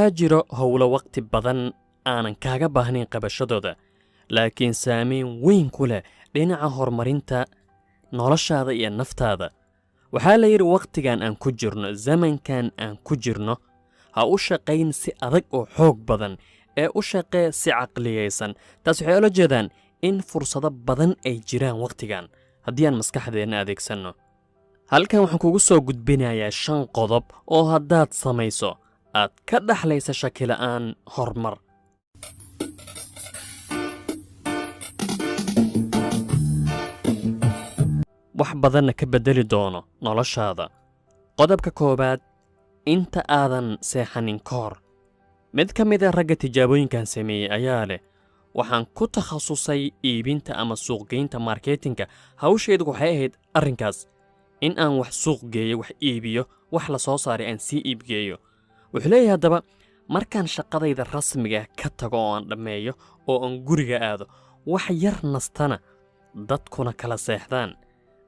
jiro howlo waqti badan aanan kaaga baahnayn qabashadooda laakiin saameyn weyn ku leh dhinaca horumarinta noloshaada iyo naftaada waxaa la yidhi waqtigan aan ku jirno zamankan aan ku jirno ha u shaqayn si adag oo xoog badan ee u shaqee si caqliyaysan taas waxay ula jeedaan in fursado badan ay jiraan waqtigan haddii aan maskaxdeenna adeegsanno halkan waxaan kugu soo gudbinayaa 5 qodob oo haddaad samayso aad ka dhaxlaysa shakila'aan horumar wax badanna ka bedeli doono noloshaada qodobka koobaad inta aadan seexanin ka hor mid ka mid ah ragga tijaabooyinkan sameeyey ayaa leh waxaan ku takhasusay iibinta ama suuqgeynta marketinga hawsheedu waxay ahayd arrinkaas in aan wax suuq geeyo wax iibiyo wax la soo saaray aan sii iibgeeyo wuxuu leeyahay haddaba markaan shaqadayda rasmiga ka tago oo aan dhammeeyo oo aan guriga aado wax yar nastana dadkuna kala seexdaan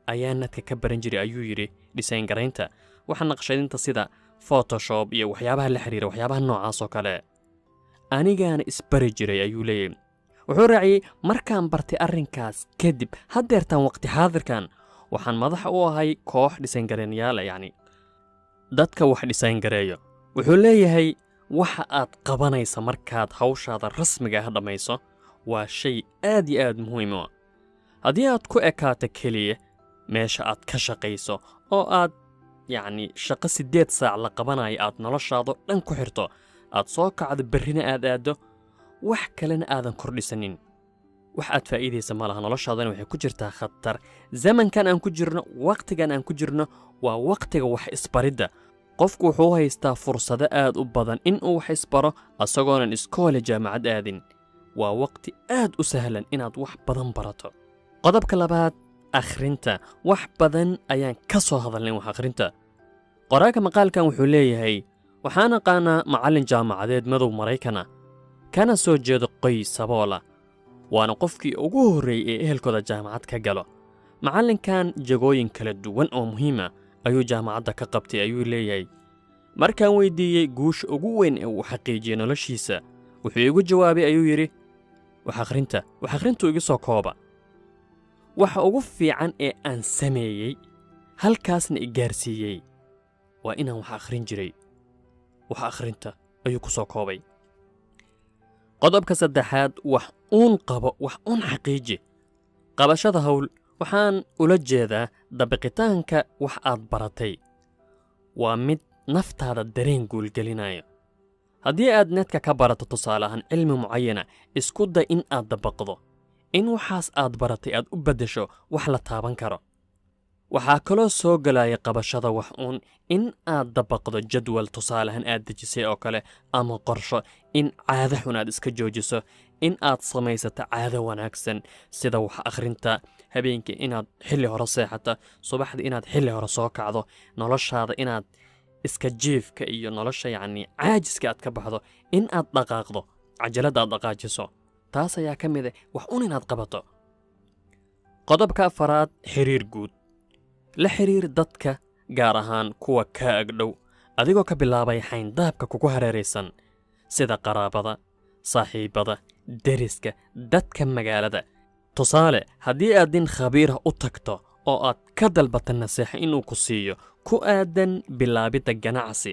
ayaa nadka ka baran jiray ayuu yidhi dhisayn garaynta waxa naqshadinta sida photoshop iyo waxyaabaha la xiriira waxyaabaha noocaas oo kale anigaana isbari jiray ayuu leeyahay wuxuu raaciyey markaan bartay arrinkaas kadib haddeertaan waqti xaadirkan waxaan madax u ahay koox dhisayn gareenyaala yacni dadka wax dhisayn gareeyo wuxuu leeyahay waxa aad qabanaysa markaad hawshaada rasmiga ah dhammayso waa shay aad iyo aad muhiim u ah haddii aad ku ekaato keliya meesha aad ka shaqayso oo aad yacni shaqo 8 saac la qabanayo aad noloshaado dhan ku xirto aad soo kacdo berrina aad aado wax kalena aadan kordhisanin wax aad faa'iidaysa ma laha noloshaadana waxay ku jirtaa khatar zamankan aan ku jirno waqtigan aan ku jirno waa waqtiga wax isbaridda qofku wuxuu haystaa fursado aad u badan inuu wax isbaro asagoonan iskoole jaamacad aadin waa waqti aad u sahlan inaad wax badan barato qodobka labaad akhrinta wax badan ayaan ka soo hadalnay wax akhrinta qoraaga maqaalkan wuxuu leeyahay waxaan aqaanaa macallin jaamacadeed madow Maraykana kana soo jeedo qoys saboola waana qofkii ugu horreeyay ee ehelkooda jaamacad ka galo macallinkan jagooyin kala duwan oo muhiima ayuu jaamacadda ka qabtay ayuu leeyahay markaan weydiiyey guusha ugu weyn ee uu xaqiijiyay noloshiisa wuxuu igu jawaabay ayuu yidhi wax akhrintu igu soo kooba waxa ugu fiican ee aan sameeyey halkaasna i gaarsiiyey waa inaan wax akhrin jiray wax akhrinta ayuu ku soo koobay qodobka saddexaad wax qabo wax xaqiiji qabashada hawl waxaan ula jeedaa dabiqitaanka wax aad baratay waa mid naftaada dareen guulgelinayo haddii aad netka ka barato tusaale ahaan cilmi mucayana isku day in aad dabaqdo in waxaas aad baratay aad u beddesho wax la taaban karo waxaa kaloo soo galaya qabashada wax in aad dabaqdo jadwal tusaalahan aad dejisay oo kale ama qorsho in caado xun aad iska joojiso in aad samaysato caado wanaagsan sida wax akhrinta habeenkii inaad xilli hore seexato subaxdii inaad xilli hore soo kacdo noloshaada inaad iska jiifka iyo nolosha yacni caajiska aad ka baxdo in aad dhaqaaqdo cajalada aad dhaqaajiso taas ayaa ka mid ah wax inaad qabato qodobka afaraad xiriir guud la xiriir dadka gaar ahaan kuwa ka agdhow adigoo ka bilaabay xayndaabka kugu hareeraysan sida qaraabada saaxiibada deriska dadka magaalada tusaale haddii aad nin khabiir ah u tagto oo aad ka dalbata naseexa inuu ku siiyo ku aadan bilaabidda ganacsi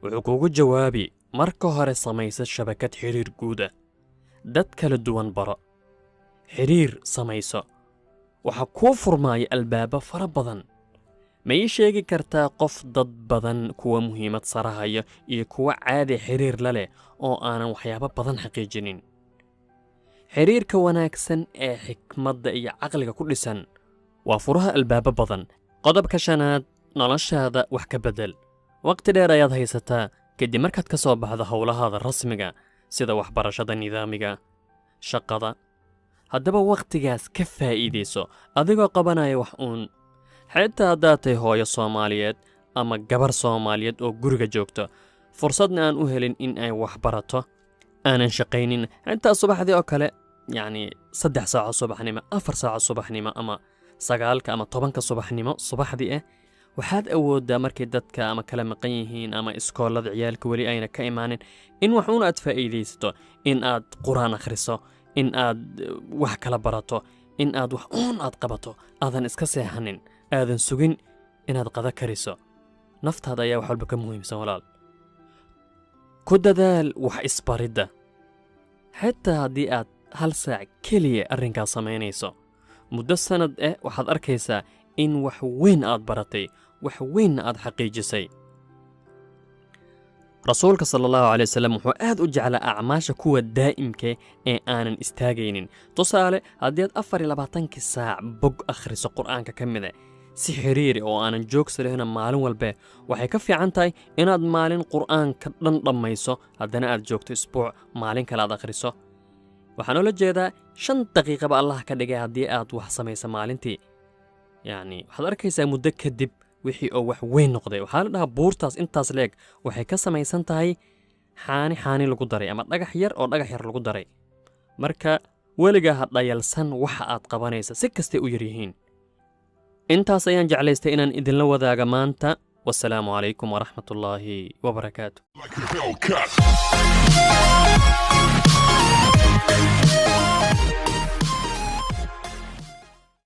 wuxuu kugu jawaabi marka hore samaysa shabakad xiriir guuda dad kala duwan baro xiriir samayso waxa kuu furmaaya albaaba fara badan ma ii sheegi kartaa qof dad badan kuwa muhiimad sarahaya iyo kuwa caadi xiriir la leh oo aanan waxyaabo badan xaqiijinin xiriirka wanaagsan ee xikmadda iyo caqliga ku dhisan waa furaha albaaba badan qodobka shanaad noloshaada wax ka bedel waqti dheer ayaad haysataa kadib markaad ka soo baxdo howlahaada rasmiga sida waxbarashada nidaamiga shaqada haddaba waqtigaas ka faa'iidayso adigoo qabanaya wax xitaa haddaad tahay hooyo Soomaaliyeed ama gabar Soomaaliyeed oo guriga joogto fursadna aan u helin in ay wax barato aanan shaqaynin xitaa subaxdii oo kale yacni 3 saaco subaxnimo 4 saaco subaxnimo ama 9 ama 10 subaxnimo subaxdii waxaad awooddaa markay dadka ama kala maqan yihiin ama iskoolada ciyaalka weli ayna ka imaanin in wax uun aad faa'iidaysato, in aad quraan akhriso, in aad wax kala barato, in aad wax uun aad qabato, aadan iska seexanin, aadan sugin inaad qada kariso. naftaada ayaa wax walba ka muhiimsan walaal. ku dadaal wax isbaridda, xitaa haddii aad 1 saac keliya arrinkaas samaynayso, muddo sannad waxaad arkaysaa in wax weyn aad baratay, wax weynna aad xaqiijisay. rasuulka sala allahu calay wasalam wuxuu aad u jeclaa acmaasha kuwa daa'imka ee aanan istaagaynin. tusaale, haddii aad 24 saac bog akhriso qur'aanka ka mida si xiriiri oo aanan joogsi lahayna maalin walbe, waxay ka fiican tahay inaad maalin qur'aanka dhan dhammayso, haddana aad joogto isbuuc maalin kale aad akhriso. waxaan oola jeedaa 5 daqiiqaba allah ka dhigay haddii aad wax samaysa maalintii. yacni waxaad arkaysaa muddo kadib wixii oo wax weyn noqday. waxaa la dhahaa buurtaas intaas leeg waxay ka samaysan tahay xaani lagu daray ama dhagax yar oo dhagax yar lagu daray. marka weligaa ha dhayalsan waxa aad qabanaysa si kastay u yaryihiin. intaas ayaan jeclaystay inaan idinla wadaaga maanta. wasalaamu calaykum waraxmatullaahi wabarakaatu.